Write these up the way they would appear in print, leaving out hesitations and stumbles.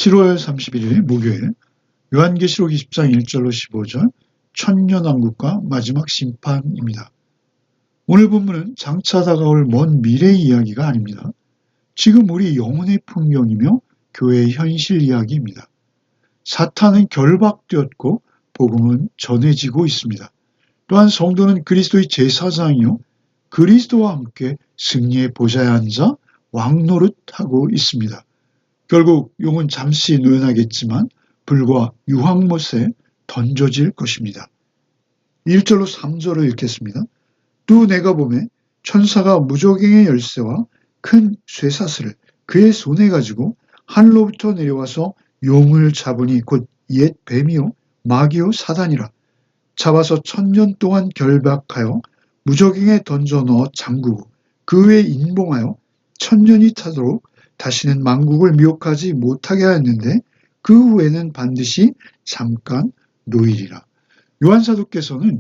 7월 31일 목요일 요한계시록 20장 1절로 15절 천년왕국과 마지막 심판입니다. 오늘 본문은 장차 다가올 먼 미래 이야기가 아닙니다. 지금 우리 영혼의 풍경이며 교회의 현실 이야기입니다. 사탄은 결박되었고 복음은 전해지고 있습니다. 또한 성도는 그리스도의 제사장이요 그리스도와 함께 승리의 보좌에 앉아 왕노릇하고 있습니다. 결국 용은 잠시 노연하겠지만 불과 유황못에 던져질 것입니다. 1절로 3절을 읽겠습니다. 또 내가 보매 천사가 무저갱의 열쇠와 큰 쇠사슬을 그의 손에 가지고 하늘로부터 내려와서 용을 잡으니 곧 옛 뱀이요 마귀요 사단이라. 잡아서 1000년 동안 결박하여 무저갱에 던져 넣어 잠그고 그 후에 인봉하여 1000년이 타도록 다시는 만국을 미혹하지 못하게 하였는데 그 후에는 반드시 잠깐 노일이라. 요한사도께서는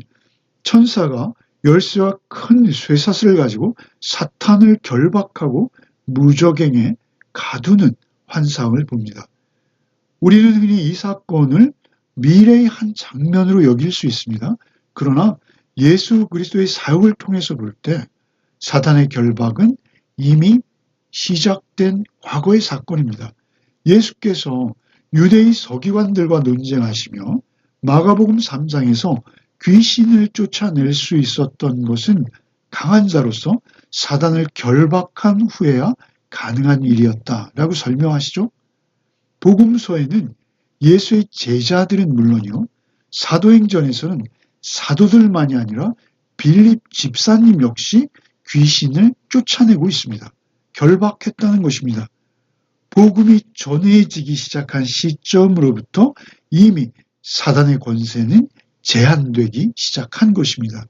천사가 열쇠와 큰 쇠사슬을 가지고 사탄을 결박하고 무저갱에 가두는 환상을 봅니다. 우리는 흔히 이 사건을 미래의 한 장면으로 여길 수 있습니다. 그러나 예수 그리스도의 사역을 통해서 볼 때 사탄의 결박은 이미 시작된 과거의 사건입니다. 예수께서 유대의 서기관들과 논쟁하시며 마가복음 3장에서 귀신을 쫓아낼 수 있었던 것은 강한 자로서 사단을 결박한 후에야 가능한 일이었다라고 설명하시죠. 복음서에는 예수의 제자들은 물론이요 사도행전에서는 사도들만이 아니라 빌립 집사님 역시 귀신을 쫓아내고 있습니다. 결박했다는 것입니다. 복음이 전해지기 시작한 시점으로부터 이미 사단의 권세는 제한되기 시작한 것입니다.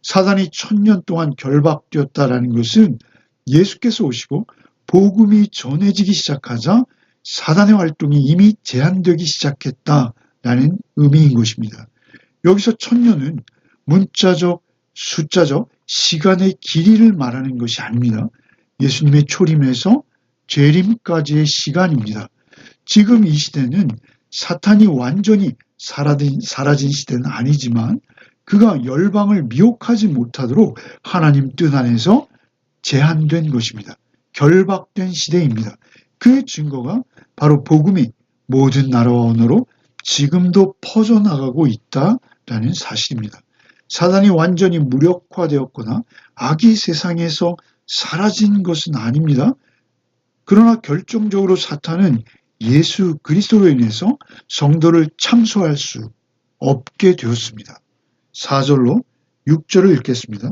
사단이 1000년 동안 결박되었다라는 것은 예수께서 오시고 복음이 전해지기 시작하자 사단의 활동이 이미 제한되기 시작했다라는 의미인 것입니다. 여기서 1000년은 문자적, 숫자적, 시간의 길이를 말하는 것이 아닙니다. 예수님의 초림에서 재림까지의 시간입니다. 지금 이 시대는 사탄이 완전히 사라진 시대는 아니지만 그가 열방을 미혹하지 못하도록 하나님 뜻 안에서 제한된 것입니다. 결박된 시대입니다. 그 증거가 바로 복음이 모든 나라와 언어로 지금도 퍼져나가고 있다라는 사실입니다. 사단이 완전히 무력화되었거나 악이 세상에서 사라진 것은 아닙니다. 그러나 결정적으로 사탄은 예수 그리스도로 인해서 성도를 참소할 수 없게 되었습니다. 4절로 6절을 읽겠습니다.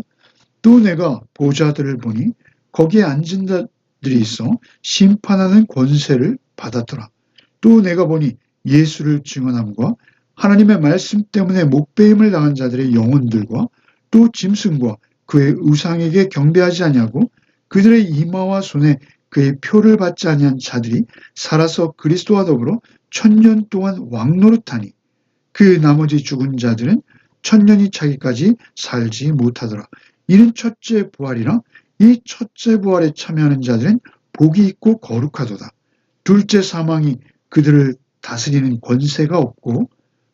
또 내가 보좌들을 보니 거기에 앉은 자들이 있어 심판하는 권세를 받았더라. 또 내가 보니 예수를 증언함과 하나님의 말씀 때문에 목배임을 당한 자들의 영혼들과 또 짐승과 그의 우상에게 경배하지 아니하고 그들의 이마와 손에 그의 표를 받지 아니한 자들이 살아서 그리스도와 더불어 1000년 동안 왕노릇하니 그 나머지 죽은 자들은 1000년이 차기까지 살지 못하더라. 이는 첫째 부활이라. 이 첫째 부활에 참여하는 자들은 복이 있고 거룩하도다. 둘째 사망이 그들을 다스리는 권세가 없고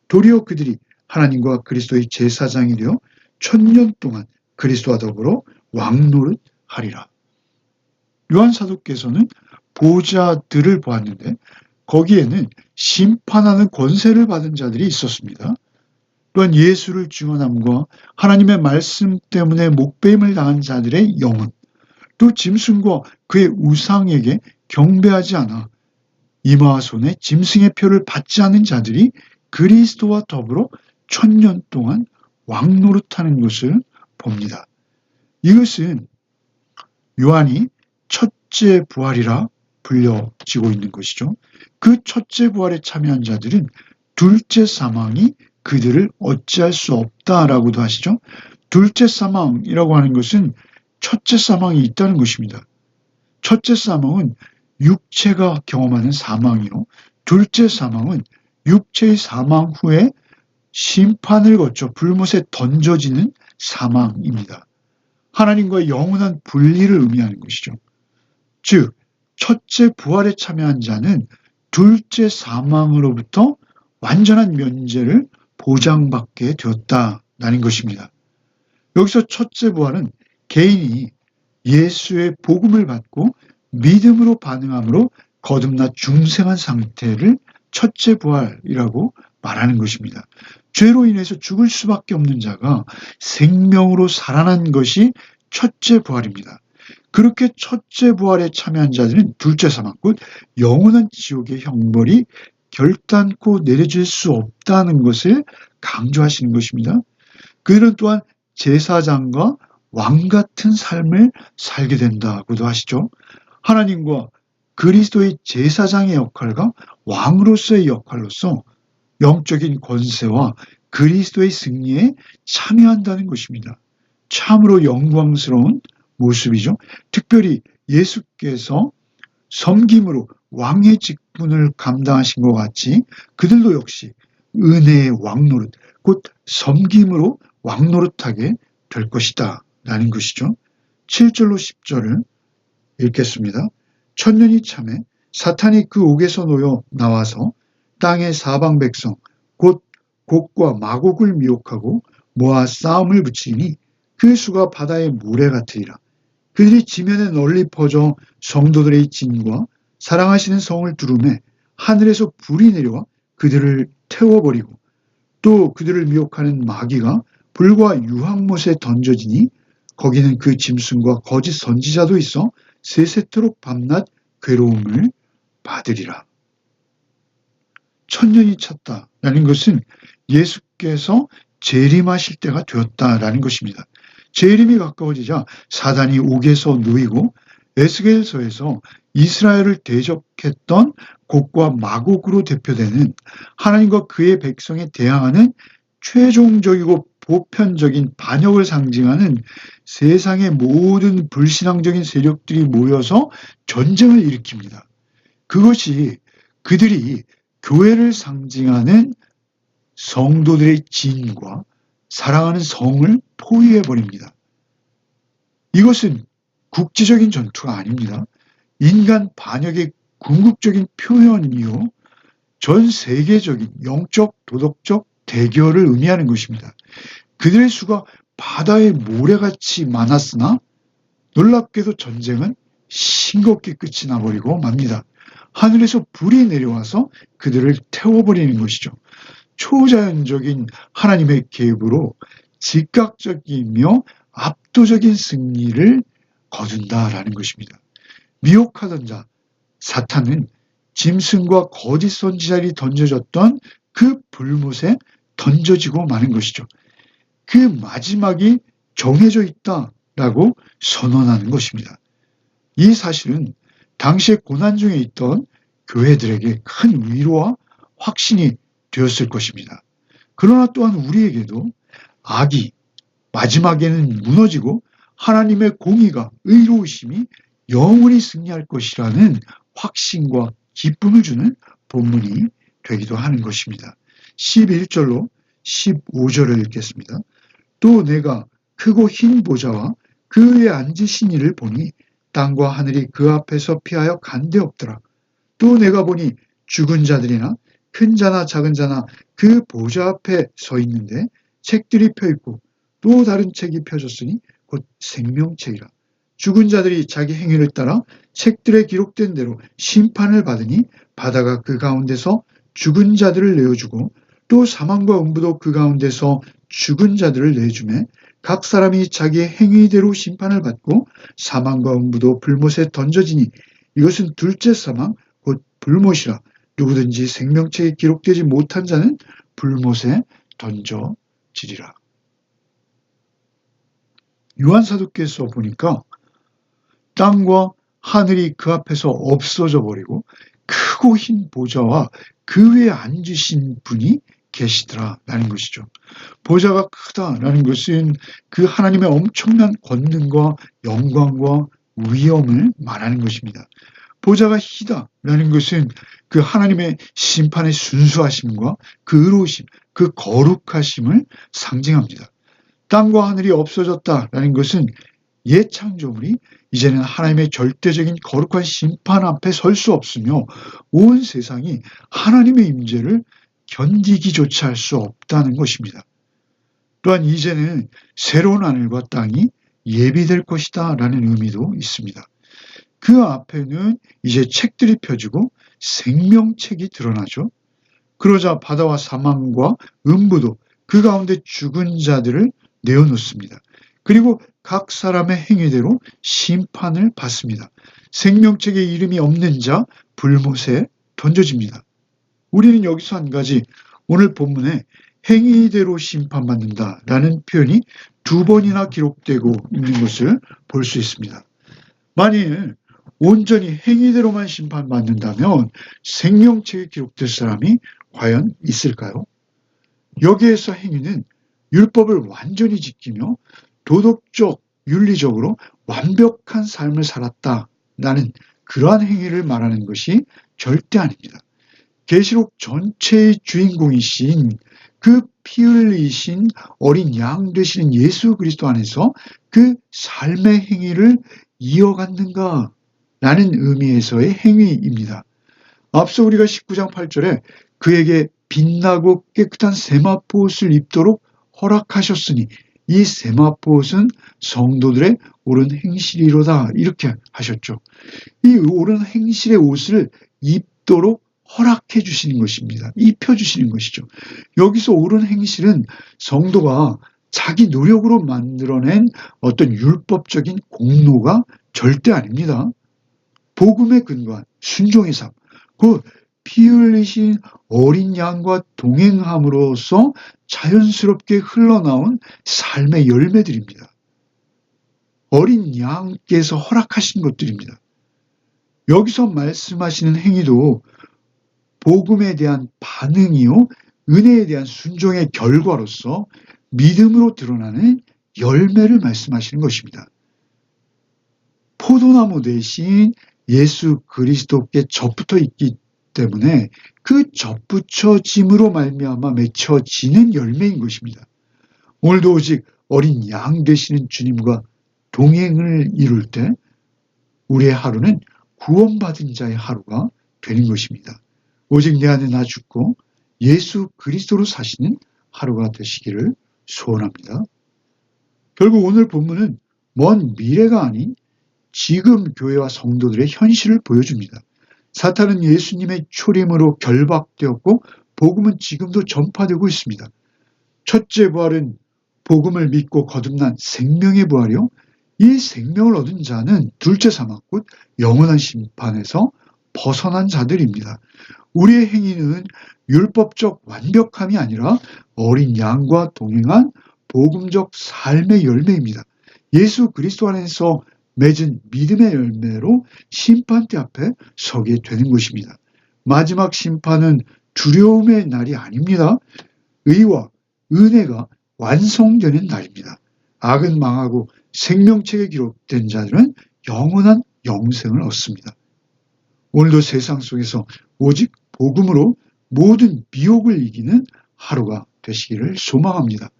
도리어 그들이 하나님과 그리스도의 제사장이 되어 1000년 동안 그리스도와 더불어 왕노릇하리라. 요한사도께서는 보좌들을 보았는데 거기에는 심판하는 권세를 받은 자들이 있었습니다. 또한 예수를 증언함과 하나님의 말씀 때문에 목배임을 당한 자들의 영혼, 또 짐승과 그의 우상에게 경배하지 않아 이마와 손에 짐승의 표를 받지 않은 자들이 그리스도와 더불어 1000년 동안 왕노릇하는 것을 봅니다. 이것은 요한이 첫째 부활이라 불려지고 있는 것이죠. 그 첫째 부활에 참여한 자들은 둘째 사망이 그들을 어찌할 수 없다라고도 하시죠. 둘째 사망이라고 하는 것은 첫째 사망이 있다는 것입니다. 첫째 사망은 육체가 경험하는 사망이요. 둘째 사망은 육체의 사망 후에 심판을 거쳐 불못에 던져지는 사망입니다. 하나님과의 영원한 분리를 의미하는 것이죠. 즉 첫째 부활에 참여한 자는 둘째 사망으로부터 완전한 면제를 보장받게 되었다라는 것입니다. 여기서 첫째 부활은 개인이 예수의 복음을 받고 믿음으로 반응함으로 거듭나 중생한 상태를 첫째 부활이라고 말하는 것입니다. 죄로 인해서 죽을 수밖에 없는 자가 생명으로 살아난 것이 첫째 부활입니다. 그렇게 첫째 부활에 참여한 자들은 둘째 사망, 곧 영원한 지옥의 형벌이 결단코 내려질 수 없다는 것을 강조하시는 것입니다. 그들은 또한 제사장과 왕 같은 삶을 살게 된다고도 하시죠. 하나님과 그리스도의 제사장의 역할과 왕으로서의 역할로서 영적인 권세와 그리스도의 승리에 참여한다는 것입니다. 참으로 영광스러운 모습이죠. 특별히 예수께서 섬김으로 왕의 직분을 감당하신 것 같이 그들도 역시 은혜의 왕노릇, 곧 섬김으로 왕노릇하게 될 것이다 라는 것이죠. 7절로 10절을 읽겠습니다. 천년이 참에 사탄이 그 옥에서 놓여 나와서 땅의 사방 백성 곧 곡과 마곡을 미혹하고 모아 싸움을 붙이니 그 수가 바다의 모래 같으리라. 그들이 지면에 널리 퍼져 성도들의 진과 사랑하시는 성을 두루매 하늘에서 불이 내려와 그들을 태워버리고 또 그들을 미혹하는 마귀가 불과 유황못에 던져지니 거기는 그 짐승과 거짓 선지자도 있어 세세토록 밤낮 괴로움을 받으리라. 천년이 찼다라는 것은 예수께서 재림하실 때가 되었다라는 것입니다. 재림이 가까워지자 사단이 옥에서 놓이고 에스겔서에서 이스라엘을 대적했던 곡과 마곡으로 대표되는 하나님과 그의 백성에 대항하는 최종적이고 보편적인 반역을 상징하는 세상의 모든 불신앙적인 세력들이 모여서 전쟁을 일으킵니다. 그것이 그들이 교회를 상징하는 성도들의 진과 사랑하는 성을 포위해버립니다. 이것은 국지적인 전투가 아닙니다. 인간 반역의 궁극적인 표현이요. 전 세계적인 영적, 도덕적 대결을 의미하는 것입니다. 그들의 수가 바다의 모래같이 많았으나 놀랍게도 전쟁은 싱겁게 끝이 나버리고 맙니다. 하늘에서 불이 내려와서 그들을 태워버리는 것이죠. 초자연적인 하나님의 계획으로 즉각적이며 압도적인 승리를 거둔다라는 것입니다. 미혹하던 자, 사탄은 짐승과 거짓 선지자들이 던져졌던 그 불못에 던져지고 마는 것이죠. 그 마지막이 정해져 있다라고 선언하는 것입니다. 이 사실은 당시에 고난 중에 있던 교회들에게 큰 위로와 확신이 되었을 것입니다. 그러나 또한 우리에게도 악이 마지막에는 무너지고 하나님의 공의가 의로우심이 영원히 승리할 것이라는 확신과 기쁨을 주는 본문이 되기도 하는 것입니다. 11절로 15절을 읽겠습니다. 또 내가 크고 흰 보좌와 그 위에 앉으신 이를 보니 땅과 하늘이 그 앞에서 피하여 간데 없더라. 또 내가 보니 죽은 자들이나 큰 자나 작은 자나 그 보좌 앞에 서 있는데 책들이 펴있고 또 다른 책이 펴졌으니 곧 생명책이라. 죽은 자들이 자기 행위를 따라 책들에 기록된 대로 심판을 받으니 바다가 그 가운데서 죽은 자들을 내어주고 또 사망과 음부도 그 가운데서 죽은 자들을 내주매 각 사람이 자기의 행위대로 심판을 받고 사망과 음부도 불못에 던져지니 이것은 둘째 사망 곧 불못이라. 누구든지 생명책에 기록되지 못한 자는 불못에 던져지리라. 요한사도께서 보니까 땅과 하늘이 그 앞에서 없어져 버리고 크고 흰 보좌와 그 위에 앉으신 분이 계시더라라는 것이죠. 보좌가 크다라는 것은 그 하나님의 엄청난 권능과 영광과 위엄을 말하는 것입니다. 보좌가 희다라는 것은 그 하나님의 심판의 순수하심과 그 의로우심, 그 거룩하심을 상징합니다. 땅과 하늘이 없어졌다라는 것은 옛 창조물이 이제는 하나님의 절대적인 거룩한 심판 앞에 설 수 없으며 온 세상이 하나님의 임재를 견디기조차 할 수 없다는 것입니다. 또한 이제는 새로운 하늘과 땅이 예비될 것이다 라는 의미도 있습니다. 그 앞에는 이제 책들이 펴지고 생명책이 드러나죠. 그러자 바다와 사망과 음부도 그 가운데 죽은 자들을 내어놓습니다. 그리고 각 사람의 행위대로 심판을 받습니다. 생명책에 이름이 없는 자 불못에 던져집니다. 우리는 여기서 한 가지 오늘 본문에 행위대로 심판받는다라는 표현이 2번이나 기록되고 있는 것을 볼 수 있습니다. 만일 온전히 행위대로만 심판받는다면 생명책에 기록될 사람이 과연 있을까요? 여기에서 행위는 율법을 완전히 지키며 도덕적, 윤리적으로 완벽한 삶을 살았다라는 그러한 행위를 말하는 것이 절대 아닙니다. 계시록 전체의 주인공이신 그 피 흘리신 어린 양 되시는 예수 그리스도 안에서 그 삶의 행위를 이어갔는가 라는 의미에서의 행위입니다. 앞서 우리가 19장 8절에 그에게 빛나고 깨끗한 세마포옷을 입도록 허락하셨으니 이 세마포옷은 성도들의 옳은 행실이로다 이렇게 하셨죠. 이 옳은 행실의 옷을 입도록 허락해 주시는 것입니다. 입혀 주시는 것이죠. 여기서 옳은 행실은 성도가 자기 노력으로 만들어낸 어떤 율법적인 공로가 절대 아닙니다. 복음에 근거한 순종의 삶, 그 피 흘리신 어린 양과 동행함으로써 자연스럽게 흘러나온 삶의 열매들입니다. 어린 양께서 허락하신 것들입니다. 여기서 말씀하시는 행위도 복음에 대한 반응이요, 은혜에 대한 순종의 결과로서 믿음으로 드러나는 열매를 말씀하시는 것입니다. 포도나무 대신 예수 그리스도께 접붙어 있기 때문에 그 접붙여짐으로 말미암아 맺혀지는 열매인 것입니다. 오늘도 오직 어린 양 되시는 주님과 동행을 이룰 때 우리의 하루는 구원받은 자의 하루가 되는 것입니다. 오직 내 안에 나 죽고 예수 그리스도로 사시는 하루가 되시기를 소원합니다. 결국 오늘 본문은 먼 미래가 아닌 지금 교회와 성도들의 현실을 보여줍니다. 사탄은 예수님의 초림으로 결박되었고 복음은 지금도 전파되고 있습니다. 첫째 부활은 복음을 믿고 거듭난 생명의 부활이요. 이 생명을 얻은 자는 둘째 사막 곧 영원한 심판에서 벗어난 자들입니다. 우리의 행위는 율법적 완벽함이 아니라 어린 양과 동행한 복음적 삶의 열매입니다. 예수 그리스도 안에서 맺은 믿음의 열매로 심판대 앞에 서게 되는 것입니다. 마지막 심판은 두려움의 날이 아닙니다. 의와 은혜가 완성되는 날입니다. 악은 망하고 생명책에 기록된 자들은 영원한 영생을 얻습니다. 오늘도 세상 속에서 오직 복음으로 모든 미혹을 이기는 하루가 되시기를 소망합니다.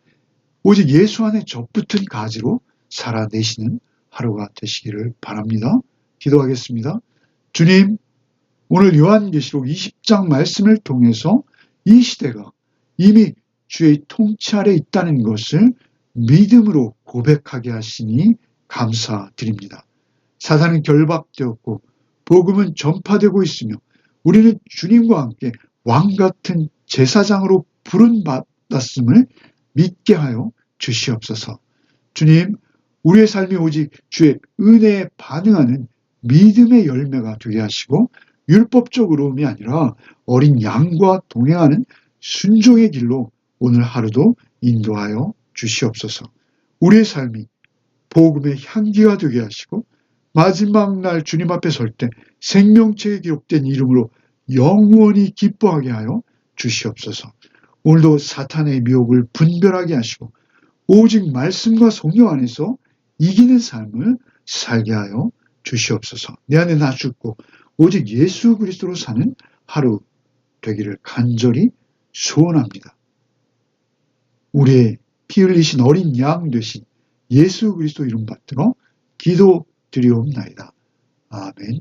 오직 예수 안에 접붙은 가지로 살아내시는 하루가 되시기를 바랍니다. 기도하겠습니다. 주님, 오늘 요한계시록 20장 말씀을 통해서 이 시대가 이미 주의 통치 아래 있다는 것을 믿음으로 고백하게 하시니 감사드립니다. 사탄은 결박되었고 복음은 전파되고 있으며 우리는 주님과 함께 왕같은 제사장으로 부름받았음을 믿게 하여 주시옵소서. 주님, 우리의 삶이 오직 주의 은혜에 반응하는 믿음의 열매가 되게 하시고 율법적 의로움이 아니라 어린 양과 동행하는 순종의 길로 오늘 하루도 인도하여 주시옵소서. 우리의 삶이 복음의 향기가 되게 하시고 마지막 날 주님 앞에 설 때 생명책에 기록된 이름으로 영원히 기뻐하게 하여 주시옵소서. 오늘도 사탄의 미혹을 분별하게 하시고 오직 말씀과 성령 안에서 이기는 삶을 살게 하여 주시옵소서. 내 안에 나 죽고 오직 예수 그리스도로 사는 하루 되기를 간절히 소원합니다. 우리의 피 흘리신 어린 양 되신 예수 그리스도 이름 받들어 기도드리옵나이다. 아멘.